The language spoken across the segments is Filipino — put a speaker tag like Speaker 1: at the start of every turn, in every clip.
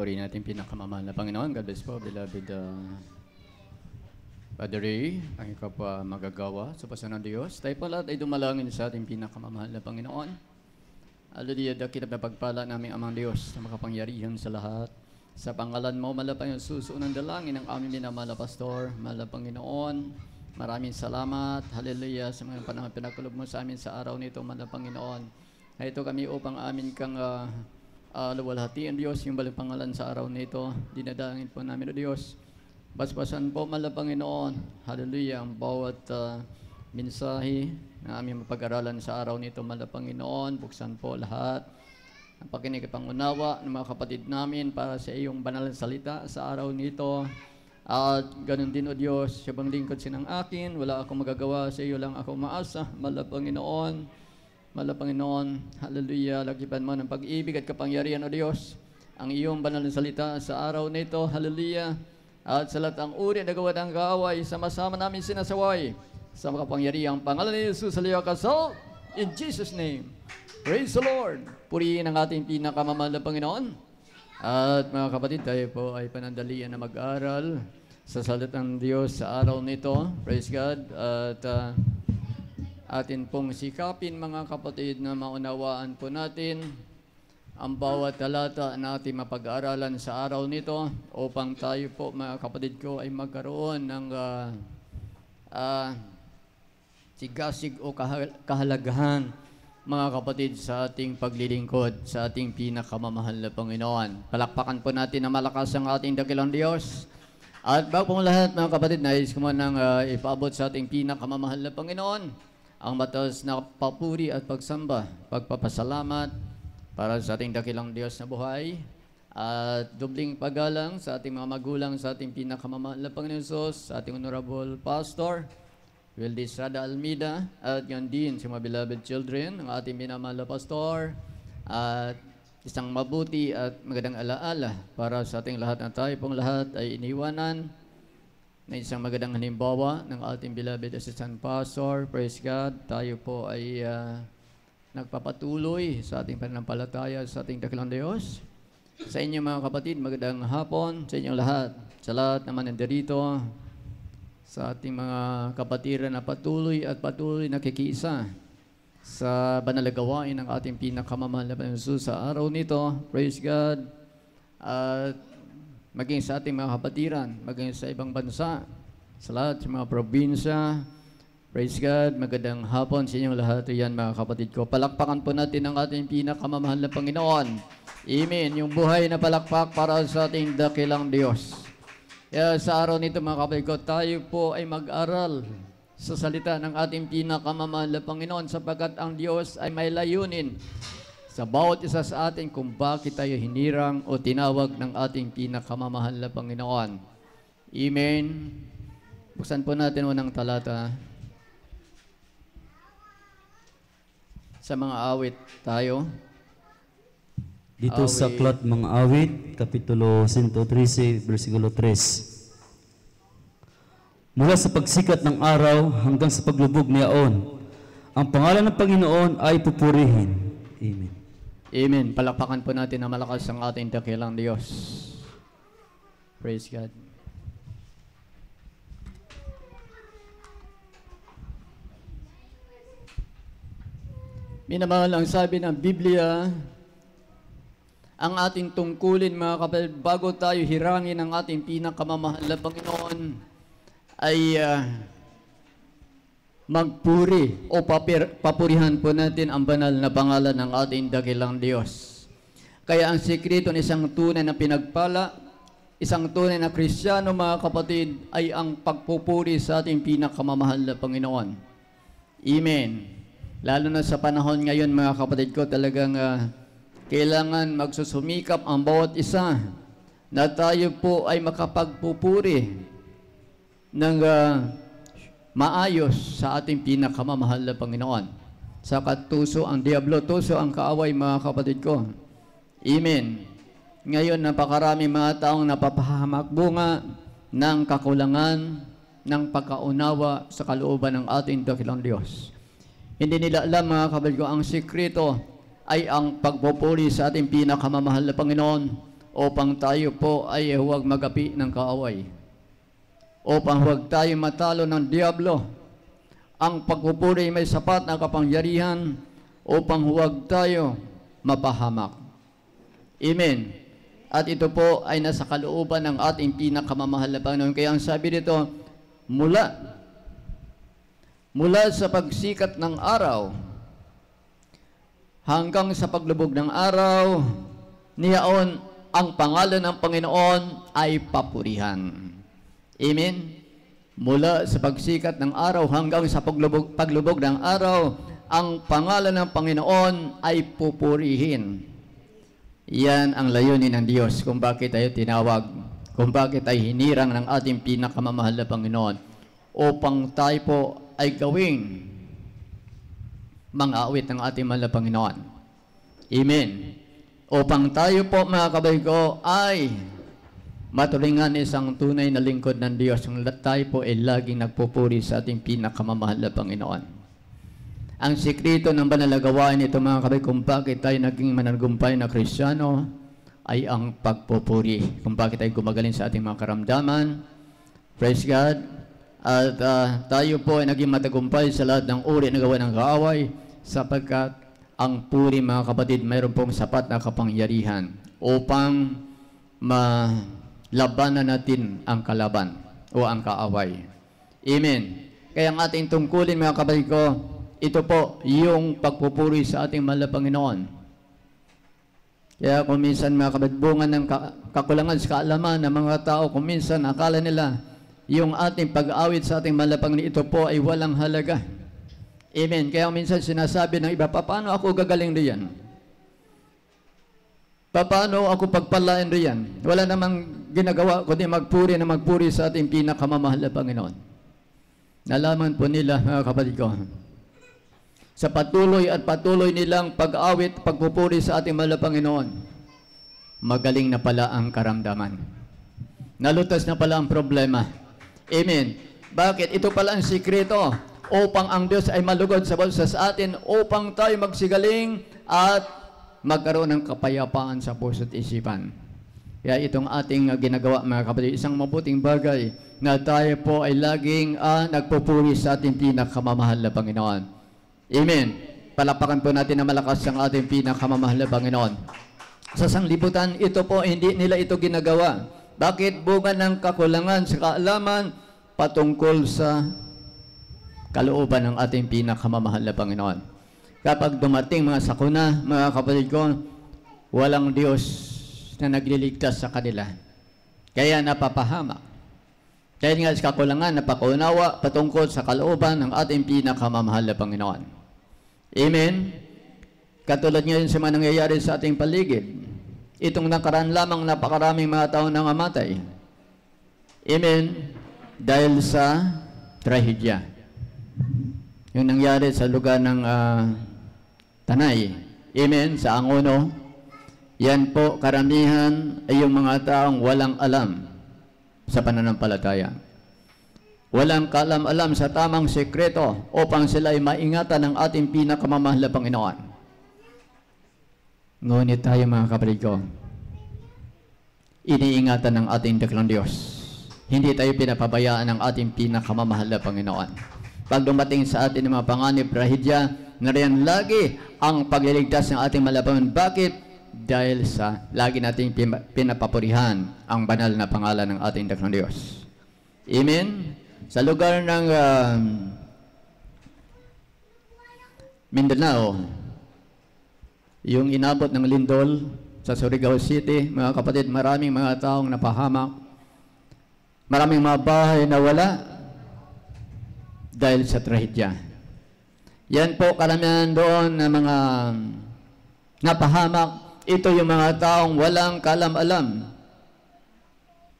Speaker 1: Purihin natin pinakamamahal na Panginoon. God bless po, beloved Father Ray, ang kapwa magagawa sa pasan ng Diyos. Tayo po lahat ay dumalangin sa ating pinakamamahal na Panginoon. Hallelujah, dakit na pagpala namin amang Diyos na makapangyarihan sa lahat. Sa pangalan mo, malapang yung susunang dalangin ng aming minamahal na Pastor, mahal na Panginoon. Maraming salamat, hallelujah, sa mga panahon pinakulob mo sa amin sa araw nito, mahal na Panginoon. Ito kami upang amin kang luwalhati ang Diyos, yung balang pangalan sa araw nito. Dinadangin po namin o Diyos. Basbasan po, mahal na Panginoon, hallelujah, ang bawat mensahe na aming mapag-aralan sa araw nito, mahal na Panginoon. Buksan po lahat ang pakinig at pangunawa ng mga kapatid namin para sa iyong banal na salita sa araw nito. At ganun din o Diyos, siya bang lingkod sinang akin, wala akong magagawa, sa iyo lang ako maasa, mahal na Panginoon. Mahal na Panginoon, hallelujah, lagipan mo ng pag-ibig at kapangyarihan o Diyos ang iyong banal na salita sa araw nito, hallelujah. At sa lahat ang uri na gawa ng kaaway, sama-sama namin sinasaway sa makapangyarihang pangalan ni Jesus sa liwa kasal, in Jesus' name. Praise the Lord. Purihin ang ating pinakamamahal na Panginoon. At mga kapatid, tayo po ay panandalian na mag-aral sa salita ng Diyos sa araw nito. Praise God. At atin pong sikapin mga kapatid na maunawaan po natin ang bawat talata na ating mapag-aaralan sa araw nito upang tayo po mga kapatid ko ay magkaroon ng sigasig o kahalagahan mga kapatid sa ating paglilingkod sa ating pinakamamahal na Panginoon. Palakpakan po natin na malakas ang ating dakilang Diyos. At bago pong lahat mga kapatid, nais ko man ipaabot sa ating pinakamamahal na Panginoon ang mataas na papuri at pagsamba, pagpapasalamat para sa ating dakilang Diyos na buhay at dubling paggalang sa ating mga magulang, sa ating pinakamamahal na Panginoon Jesus, sa ating Honorable Pastor Wildy Estrada Almeida, at yan din sa mga beloved children, ang ating minamahal na Pastor, at isang mabuti at magandang alaala para sa ating lahat na tayo pong lahat ay iniwanan na isang magandang halimbawa ng ating beloved Assistant Pastor. Praise God, tayo po ay nagpapatuloy sa ating pananampalataya sa ating dakilang Diyos. Sa inyo mga kapatid, magandang hapon sa inyong lahat. Sa lahat naman nandirito, sa ating mga kapatiran na patuloy nakikiisa sa banal na gawain ng ating pinakamamahal na Panginoon Jesus sa araw nito. Praise God. At maging sa ating mga kapatiran, maging sa ibang bansa, sa lahat sa mga probinsya. Praise God, magandang hapon sa inyong lahat. Yan mga kapatid ko. Palakpakan po natin ang ating pinakamamahal na Panginoon. Amen. Yung buhay na palakpak para sa ating dakilang Diyos. Kaya sa araw nito mga kapatid ko, tayo po ay mag-aral sa salita ng ating pinakamamahal na Panginoon sapagkat ang Diyos ay may layunin sa bawat isa sa atin kung bakit tayo hinirang o tinawag ng ating pinakamamahal na Panginoon. Amen. Buksan po natin unang talata. Sa mga awit tayo.
Speaker 2: Dito sa Aklat Mga Awit, Kapitulo 113, versikulo 3. Mula sa pagsikat ng araw hanggang sa paglubog niyaon, ang pangalan ng Panginoon ay pupurihin. Amen.
Speaker 1: Amen. Palakpakan po natin na malakas ang ating dakilang Diyos. Praise God. Minamahal ang sabi ng Biblia, ang ating tungkulin mga kapatid, bago tayo hirangin ang ating pinakamamahal na Panginoon, ay magpuri o papurihan po natin ang banal na pangalan ng ating dakilang Diyos. Kaya ang sekreto ng isang tunay na pinagpala, isang tunay na Kristiyano mga kapatid, ay ang pagpupuri sa ating pinakamamahal na Panginoon. Amen. Lalo na sa panahon ngayon mga kapatid ko, talagang kailangan magsusumikap ang bawat isa na tayo po ay makapagpupuri ng maayos sa ating pinakamamahal na Panginoon. Sa katuso ang diablo, tuso ang kaaway mga kapatid ko. Amen. Ngayon napakarami mga taong napapahamak bunga ng kakulangan ng pagkaunawa sa kalooban ng ating dakilang Diyos. Hindi nila alam mga kapatid ko, ang sikreto ay ang pagpupuri sa ating pinakamamahal na Panginoon upang tayo po ay huwag magapi ng kaaway, upang huwag tayo matalo ng diablo. Ang pagpupuri may sapat na kapangyarihan upang huwag tayo mapahamak. Amen. At ito po ay nasa kalooban ng ating pinakamamahal na Panginoon. Kaya ang sabi dito, mula sa pagsikat ng araw hanggang sa paglubog ng araw, niyaon ang pangalan ng Panginoon ay papurihan. Amen. Mula sa pagsikat ng araw hanggang sa paglubog ng araw, ang pangalan ng Panginoon ay pupurihin. Yan ang layunin ng Diyos kung bakit tayo tinawag, kung bakit tayo hinirang ng ating pinakamamahal na Panginoon, upang tayo po ay gawing mang-awit ng ating mahal na Panginoon. Amen. Upang tayo po, mga kabayko, ay maturingan isang tunay na lingkod ng Diyos, kung tayo po ay laging nagpupuri sa ating pinakamamahal na Panginoon. Ang sikreto ng banal na gawain nito, mga kabayko, kung bakit tayo naging mananagumpay na Kristiyano, ay ang pagpupuri. Kung bakit tayo gumagaling sa ating mga karamdaman. Praise God. At tayo po ay naging matagumpay sa lahat ng uri na gawa ng kaaway, sapagkat ang puri, mga kapatid, mayroon pong sapat na kapangyarihan upang labanan natin ang kalaban o ang kaaway. Amen. Kaya ang ating tungkulin, mga kapatid ko, ito po yung pagpupuri sa ating mahal na Panginoon. Kaya kung minsan, mga kapatid, bunga ng kakulangan sa kaalaman ng mga tao, kung minsan akala nila yung ating pag-awit sa ating mahal na Panginoon, ito po ay walang halaga. Amen. Kaya minsan sinasabi ng iba, paano ako gagaling riyan? Paano ako pagpalain riyan? Wala namang ginagawa kundi magpuri sa ating pinakamamahal na Panginoon. Nalaman po nila, mga kapatid ko, sa patuloy nilang pag-awit, pagpupuri sa ating mahal na Panginoon, magaling na pala ang karamdaman. Nalutas na pala ang problema. Amen. Bakit? Ito pala ang sikreto upang ang Diyos ay malugod sa atin, upang tayo magsigaling at magkaroon ng kapayapaan sa puso at isipan. Kaya itong ating ginagawa, mga kapatid, isang mabuting bagay na tayo po ay laging nagpupuri sa ating pinakamamahal na Panginoon. Amen. Palapakan po natin na malakas ang ating pinakamamahal na Panginoon. Sa sanglibutan, ito po, hindi nila ito ginagawa. Bakit? Bunga ng kakulangan sa kaalaman patungkol sa kalooban ng ating pinakamamahal na Panginoon. Kapag dumating mga sakuna, mga kapatid ko, walang Diyos na nagliligtas sa kanila. Kaya napapahamak. Kaya nga sa kakulangan, napakaunawa patungkol sa kalooban ng ating pinakamamahal na Panginoon. Amen? Katulad ngayon sa mga nangyayari sa ating paligid, itong nakaraan lamang napakaraming mga tao nangamatay. Amen? Dahil sa trahedya. Yung nangyari sa lugar ng Tanay. Amen? Sa Angono. Yan po, karamihan ay yung mga taong walang alam sa pananampalataya. Walang kaalam-alam sa tamang sekreto upang sila ay maingatan ng ating pinakamamahal na Panginoon. Ngunit tayo, mga kapatid ko, iniingatan ng ating daklang Diyos. Hindi tayo pinapabayaan ng ating pinakamamahal na Panginoon. Pag dumating sa atin ng mga panganib, trahedya, nariyan lagi ang pagliligtas ng ating malapangan. Bakit? Dahil sa lagi nating pinapapurihan ang banal na pangalan ng ating daklang Diyos. Amen? Sa lugar ng Mindanao, yung inabot ng lindol sa Surigao City, mga kapatid, maraming mga taong napahamak, maraming mga bahay na wala dahil sa trahedya. Yan po, karamihan doon na mga napahamak. Ito yung mga taong walang kalam-alam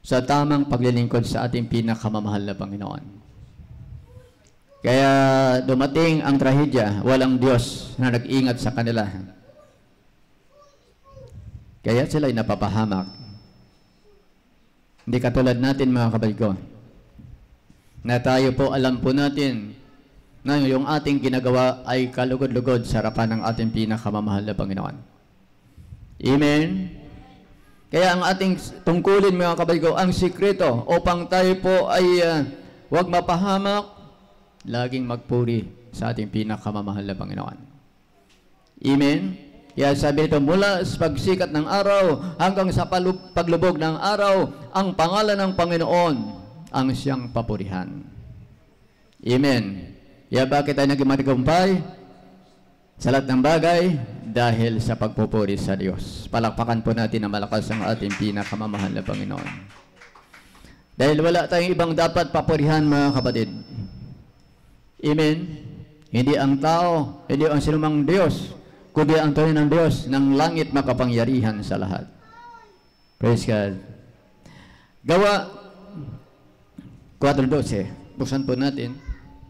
Speaker 1: sa tamang paglilingkod sa ating pinakamamahal na Panginoon. Kaya dumating ang trahedya, walang Diyos na nag-ingat sa kanila. Kaya sila ay napapahamak. Hindi katulad natin, mga kapatid ko, na tayo po, alam po natin na yung ating ginagawa ay kalugod-lugod sa harapan ng ating pinakamamahal na Panginoon. Amen? Kaya ang ating tungkulin mga kapatid ko, ang sikreto upang tayo po ay huwag mapahamak, laging magpuri sa ating pinakamamahal na Panginoon. Amen? Kaya sabi ito, mula sa pagsikat ng araw hanggang sa paglubog ng araw, ang pangalan ng Panginoon ang siyang papurihan. Amen. Kaya bakit tayo naging matagumpay? Sa lahat ng bagay, dahil sa pagpupuri sa Diyos. Palakpakan po natin na malakas ang ating pinakamamahal na Panginoon. Dahil wala tayong ibang dapat papurihan mga kapatid. Amen. Hindi ang tao, hindi ang sinumang Diyos, kundi ang tunay ng Diyos ng langit makapangyarihan sa lahat. Praise God. Gawa 4:12. Buksan po natin.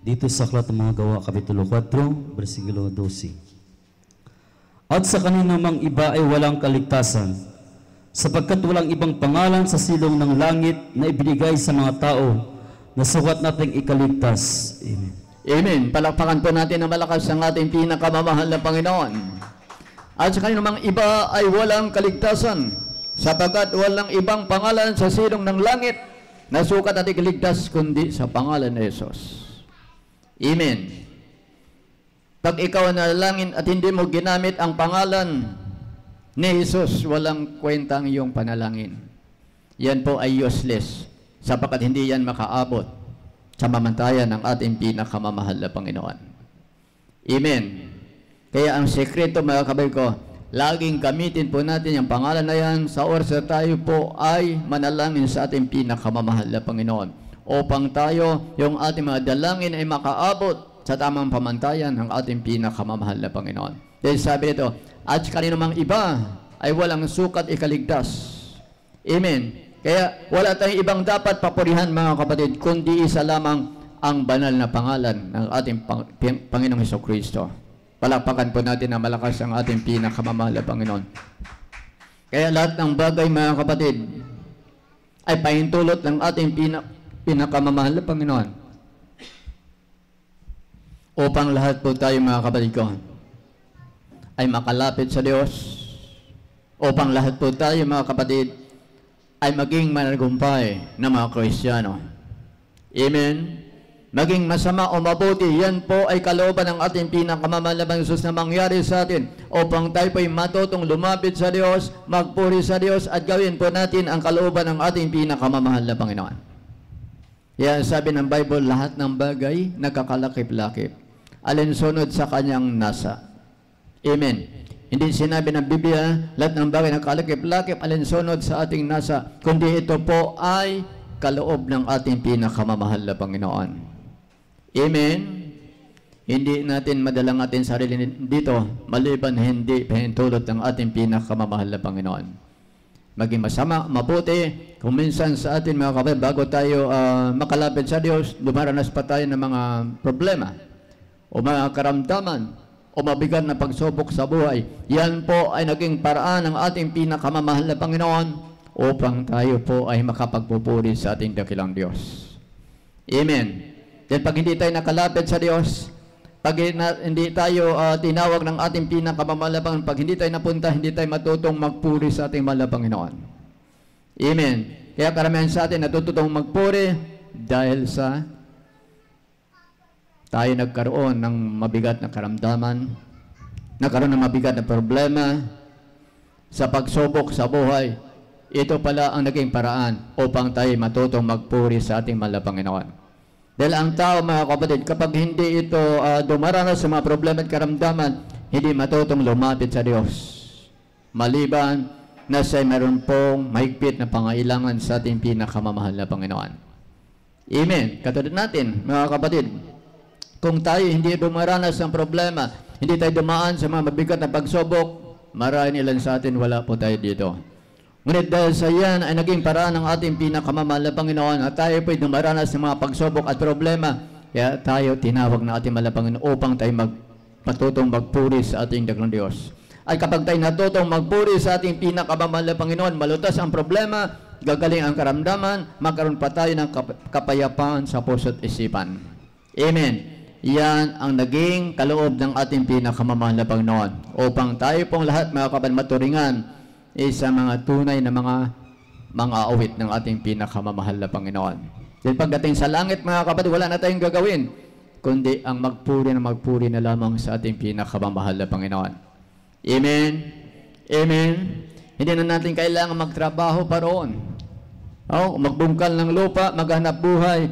Speaker 2: Dito sa Aklat ng mga Gawa, Kapitulo 4, versikulo 12. At sa kanino mang iba ay walang kaligtasan, sapagkat walang ibang pangalan sa silong ng langit na ibinigay sa mga tao na sukat nating ikaligtas. Amen.
Speaker 1: Amen. Palakpakan po natin na malakas ang ating pinakamamahal na Panginoon. At sa kanino mang iba ay walang kaligtasan, sapagkat walang ibang pangalan sa silong ng langit na sukat nating ikaligtas kundi sa pangalan ni Jesus. Amen. Pag ikaw nalangin at hindi mo ginamit ang pangalan ni Jesus, walang kwenta ang iyong panalangin. Yan po ay useless, sapagkat hindi yan makaabot sa mamantayan ng ating pinakamamahal na Panginoon. Amen. Kaya ang sekreto mga kapatid ko, laging gamitin po natin yung pangalan na yan sa oras na tayo po ay manalangin sa ating pinakamamahal na Panginoon, upang tayo, yung ating mga dalangin ay makaabot sa tamang pamantayan ng ating pinakamamahal na Panginoon. Dahil sabi nito, at kanino mang iba ay walang sukat ikaligtas. Amen. Kaya wala tayong ibang dapat papurihan mga kapatid, kundi isa lamang ang banal na pangalan ng ating Panginoong Hesukristo. Palakpakan po natin na malakas ang ating pinakamamahal na Panginoon. Kaya lahat ng bagay mga kapatid ay pahintulot ng ating pinakamamahal na Panginoon, upang lahat po tayo mga kapatid ko ay makalapit sa Diyos, upang lahat po tayo mga kapatid ay maging managumpay na mga Kristiyano. Amen. Maging masama o mabuti, yan po ay kalooban ng ating pinakamamahal na Panginoon na mangyari sa atin, upang tayo po ay matutong lumapit sa Diyos, magpuri sa Diyos, at gawin po natin ang kalooban ng ating pinakamamahal na Panginoon. Yan sabi ng Bible, lahat ng bagay nakakalakip-lakip, alinsunod sa kanyang nasa. Amen. Hindi sinabi ng Biblia, lahat ng bagay nakakalakip-lakip, alinsunod sa ating nasa, kundi ito po ay kaloob ng ating pinakamamahal na Panginoon. Amen. Hindi natin madalang ating sarili dito, maliban hindi pahintulot ng ating pinakamamahal na Panginoon. Maging masama, mabuti, kung minsan sa atin mga kapatid, bago tayo makalapit sa Diyos, dumaranas pa tayo ng mga problema o mga karamdaman o mabigat na pagsubok sa buhay. Yan po ay naging paraan ng ating pinakamamahal na Panginoon upang tayo po ay makapagpupuri sa ating dakilang Diyos. Amen. Dahil pag hindi tayo nakalapit sa Diyos, pag hindi tayo tinawag ng ating pinakamamahal na Panginoon, pag hindi tayo napunta, hindi tayo matutong magpuri sa ating mahal na Panginoon. Amen. Kaya karamihan sa atin natututong magpuri dahil sa tayo nagkaroon ng mabigat na karamdaman, nagkaroon ng mabigat na problema sa pagsubok sa buhay. Ito pala ang naging paraan upang tayo matutong magpuri sa ating mahal na Panginoon. Dahil ang tao mga kapatid, kapag hindi ito dumaranas sa mga problema at karamdaman, hindi matutong lumapit sa Diyos. Maliban na siya mayroon pong mahigpit na pangailangan sa ating pinakamamahal na Panginoon. Amen. Katulad natin mga kapatid, kung tayo hindi dumaranas ng problema, hindi tayo dumaan sa mga mabigat na pagsubok, marahil ilan sa atin wala po tayo dito. Ngunit dahil sa yan ay naging paraan ng ating pinakamamahal na Panginoon at tayo po'y dumaranas ng mga pagsubok at problema, kaya tayo tinawag na ating mahal na Panginoon upang tayo patutong magpuri sa ating dakilang Diyos. At kapag tayo natutong magpuri sa ating pinakamamahal na Panginoon, malutas ang problema, gagaling ang karamdaman, magkaroon pa tayo ng kapayapaan sa puso't isipan. Amen. Yan ang naging kaloob ng ating pinakamamahal na Panginoon, upang tayo pong lahat mga kapatid maturingan isa mga tunay na mga awit ng ating pinakamamahal na Panginoon. Then pagdating sa langit, mga kapatid, wala na tayong gagawin, kundi ang magpuri na lamang sa ating pinakamamahal na Panginoon. Amen? Amen? Hindi na natin kailangan magtrabaho pa roon. Magbungkal ng lupa, maghanap buhay.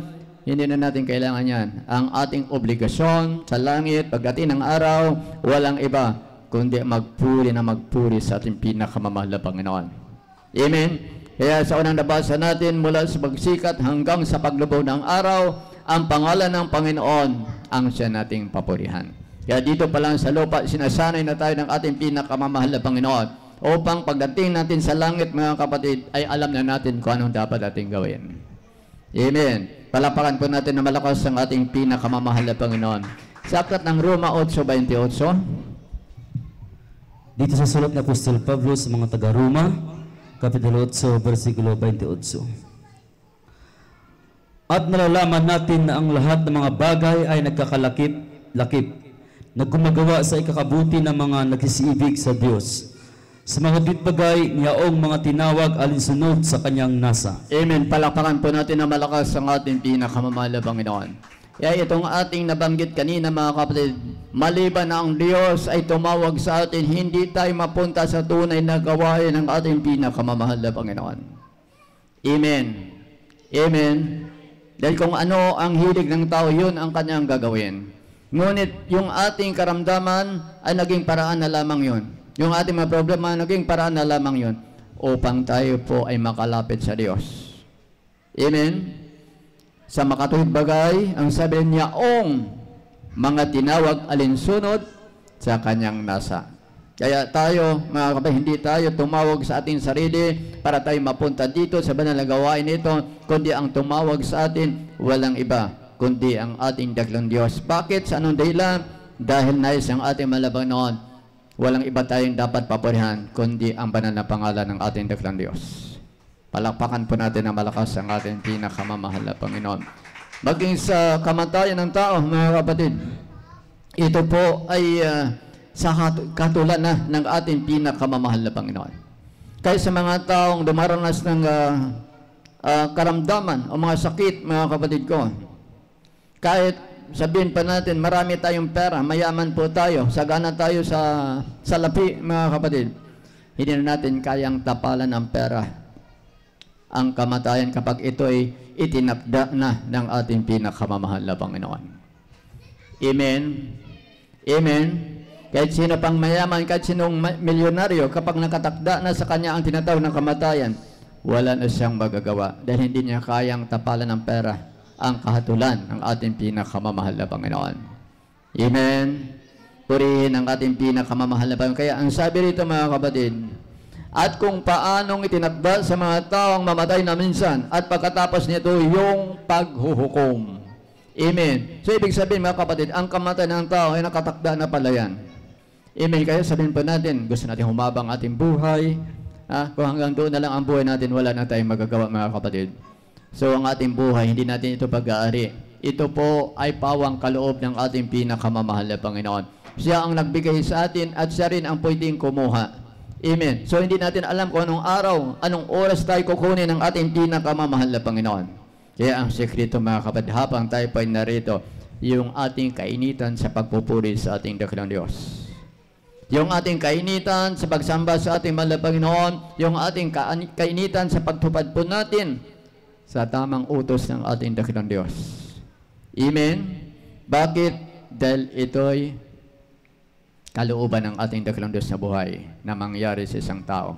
Speaker 1: Hindi na natin kailangan yan. Ang ating obligasyon sa langit, pagdating ng araw, walang iba, kundi magpuri sa ating pinakamamahal na Panginoon. Amen? Kaya sa unang nabasa natin, mula sa pagsikat hanggang sa paglubog ng araw, ang pangalan ng Panginoon ang siya nating papurihan. Kaya dito pa lang sa lupa, sinasanay na tayo ng ating pinakamamahal na Panginoon upang pagdating natin sa langit, mga kapatid, ay alam na natin kung anong dapat ating gawin. Amen. Palapakan po natin na malakas ang ating pinakamamahal na Panginoon. Sa aklat ng Roma 8:28.
Speaker 2: Dito sa sulat ni Apostol Pablo sa mga taga-Roma, Kapitulo 8, versikulo 28. At nalalaman natin na ang lahat ng mga bagay ay nagkakalakip-lakip, na gumagawa sa ikakabuti ng mga nagsisiibig sa Diyos, sa mga bagay niyaong mga tinawag alinsunod sa kanyang nasa.
Speaker 1: Amen. Palakpakan po natin na malakas ang ating pinakamamahal na Panginoon. Kaya itong ating nabanggit kanina, mga kapatid, maliban na ang Diyos ay tumawag sa atin, hindi tayo mapunta sa tunay na gawain ng ating pinakamamahal na Panginoon. Amen. Amen. Dahil kung ano ang hilig ng tao, yun ang kanyang gagawin. Ngunit yung ating karamdaman ay naging paraan na lamang yun. Yung ating mga problema, naging paraan na lamang yun upang tayo po ay makalapit sa Diyos. Amen? Sa makatuwid bagay, ang sabi niya, mga tinawag alinsunod sa kanyang nasa. Kaya tayo, mga kapatid, hindi tayo tumawag sa ating sarili para tayo mapunta dito sa banal na gawain nito, kundi ang tumawag sa atin, walang iba, kundi ang ating daklang Diyos. Bakit? Sa anong dahilan? Dahil nais ang ating malabang noon, walang iba tayong dapat papurihan, kundi ang banal na pangalan ng ating daklang Diyos. Palakpakan po natin na malakas ang ating pinakamamahal na Panginoon. Maging sa kamatayan ng tao, mga kapatid, ito po ay sa katulad na ng ating pinakamamahal na Panginoon. Kaya sa mga taong dumaranas ng karamdaman o mga sakit, mga kapatid ko, kahit sabihin pa natin, marami tayong pera, mayaman po tayo, sagana tayo sa lapi, mga kapatid, hindi na natin kayang tapalan ng pera ang kamatayan kapag ito ay itinakda na ng ating pinakamamahal na Panginoon. Amen? Amen? Kahit sino pang mayaman, kahit sinong milyonaryo, kapag nakatakda na sa kanya ang tinatawag ng kamatayan, wala na siyang magagawa dahil hindi niya kayang tapalan ng pera ang kahatulan ng ating pinakamamahal na Panginoon. Amen? Purihin ang ating pinakamamahal na Panginoon. Kaya ang sabi rito, mga kapatid, at kung paanong itinakda sa mga taong mamatay na minsan at pagkatapos nito yung paghuhukom. Amen. So ibig sabihin, mga kapatid, ang kamatayan ng tao ay nakatakda na pala yan. Amen. Kaya sabihin po natin, gusto natin humabang ating buhay. Kung hanggang doon na lang ang buhay natin, wala na tayong magagawa, mga kapatid. So ang ating buhay, hindi natin ito pag-aari. Ito po ay pawang kaloob ng ating pinakamamahal na Panginoon. Siya ang nagbigay sa atin at siya rin ang pwedeng kumuha. Amen. So hindi natin alam kung anong araw, anong oras tayo kukunin ng ating pinakamamahal na Panginoon. Kaya ang sekreto, mga kapatid, habang tayo pa narito, yung ating kainitan sa pagpupuri sa ating daklang Diyos. Yung ating kainitan sa pagsamba sa ating mahal na Panginoon, yung ating kainitan sa pagtupad po natin sa tamang utos ng ating daklang Diyos. Amen. Bakit? Dahil ito'y kalooban ng ating daklang Diyos na buhay na mangyari sa isang tao.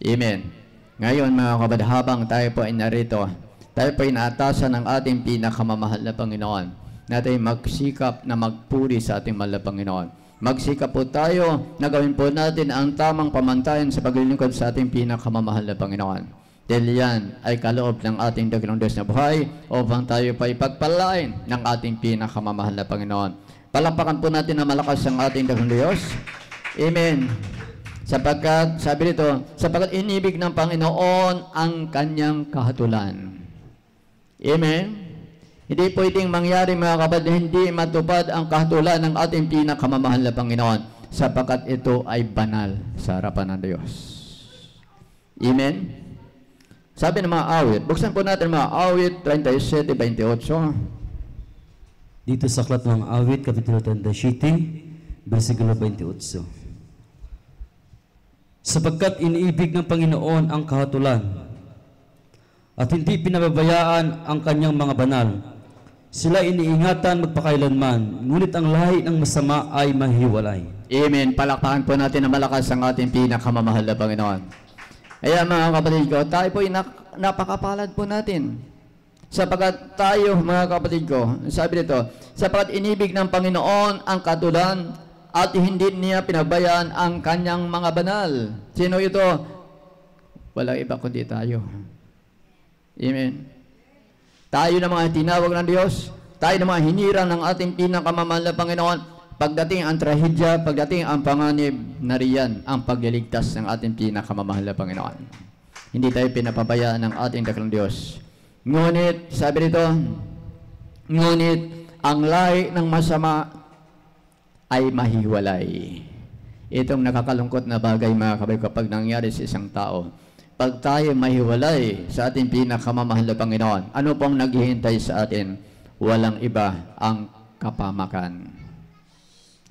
Speaker 1: Amen. Ngayon, mga kapatid, habang tayo po ay narito, tayo po ay naatasan ng ating pinakamamahal na Panginoon na tayo magsikap na magpuri sa ating mahal na Panginoon. Magsikap po tayo na gawin po natin ang tamang pamantayan sa paglilingkod sa ating pinakamamahal na Panginoon. Dahil yan ay kaloob ng ating daklang Diyos na buhay upang tayo pa ipagpalain ng ating pinakamamahal na Panginoon. Palampakan po natin na malakas ang ating daklang Diyos. Amen. Sapagkat, sabi nito, sapagkat inibig ng Panginoon ang kanyang kahatulan. Amen. Hindi pwedeng mangyari, mga kapatid, hindi matupad ang kahatulan ng ating pinakamamahal na Panginoon sapagkat ito ay banal sa harapan ng Diyos. Amen? Sabi ng mga awit, buksan po natin mga awit 37:28.
Speaker 2: Dito sa Aklat ng Awit, Kapitulo 37, versikulo 28. Sapagkat iniibig ng Panginoon ang kahatulan at hindi pinababayaan ang kanyang mga banal. Sila iniingatan magpakailanman, ngunit ang lahi ng masama ay mahiwalay.
Speaker 1: Amen. Palakpakan po natin na malakas ang ating pinakamamahal na Panginoon. Kaya mga kapatid ko, tayo po napakapalad po natin. Sapagkat tayo, mga kapatid ko, sabi dito, sapagkat inibig ng Panginoon ang katulan at hindi niya pinabayaan ang kanyang mga banal. Sino ito? Walang iba kundi tayo. Amen. Tayo na mga tinawag ng Diyos, tayo na mga hinirang ng ating pinakamamahal na Panginoon. Pagdating ang trahedya, pagdating ang panganib, nariyan ang pagliligtas ng ating pinakamamahal na Panginoon. Hindi tayo pinapabayaan ng ating dakilang Diyos. Ngunit, sabi dito, ngunit ang lahi ng masama ay mahiwalay. Itong nakakalungkot na bagay, mga kabay, kapag nangyari sa isang tao. Pag tayo mahiwalay sa ating pinakamamahal na Panginoon, ano pong naghihintay sa atin? Walang iba ang kapamakan.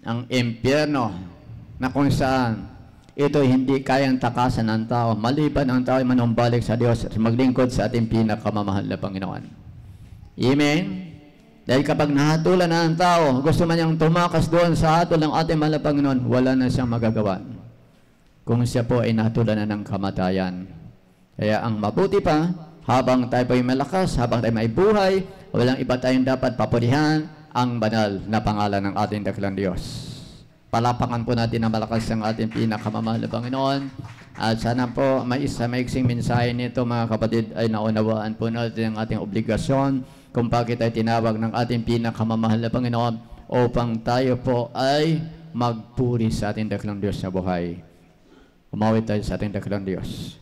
Speaker 1: Ang impyerno na kung saan ito hindi kayang takasan ng tao, maliban ang tao ay manumbalik sa Diyos at maglingkod sa ating pinakamamahal na Panginoon. Amen? Dahil kapag nahatulan na ang tao, gusto man niyang tumakas doon sa hatol ng ating mahal na Panginoon, wala na siyang magagawa. Kung siya po ay nahatulan na ng kamatayan. Kaya ang mabuti pa, habang tayo po ay malakas, habang tayo may buhay, walang iba tayong dapat papurihan ang banal na pangalan ng ating dakilang Diyos. Palapakan po natin ang malakas ang ating pinakamamahal na Panginoon. At sana po maiksing mensahe nito, mga kapatid, ay naunawaan po natin ang ating obligasyon kung bakit ay tinawag ng ating pinakamamahal na Panginoon upang tayo po ay magpuri sa ating dakilang Diyos sa buhay. Umawit tayo sa ating dakilang Diyos.